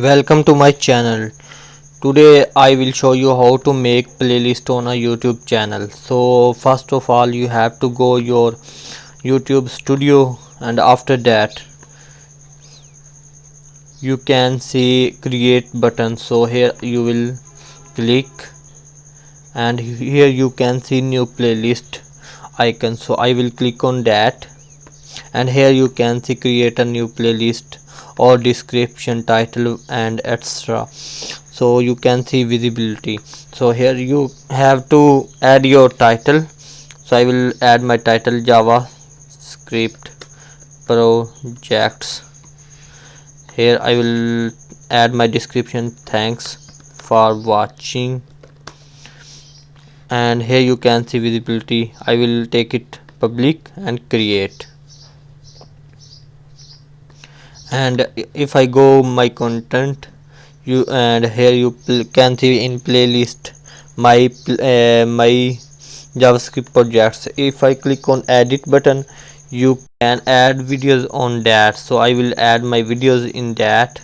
Welcome to my channel. Today I will show you how to make playlist on a YouTube channel. So first of all you have to go your YouTube studio, and after that you can see create button. So here you will click, and here you can see new playlist icon. So I will click on that, and here you can see create a new playlist or description, title and etc. So you can see visibility. So here you have to add your title. So I will add my title JavaScript projects. Here I will add my description, thanks for watching, and here you can see visibility. I will take it public and create. And if I go my content, you and here you can see in playlist my JavaScript projects. If I click on edit button, you can add videos on that. So I will add my videos in that.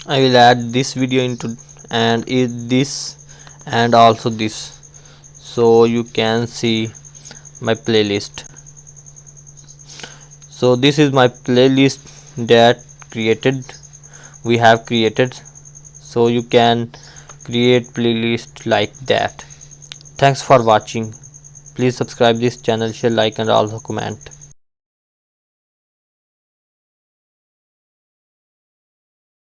I will add this video into, and this and also this. So you can see my playlist. So this is my playlist that we have created. So you can create playlist like that. Thanks for watching. Please subscribe this channel, share, like and also comment.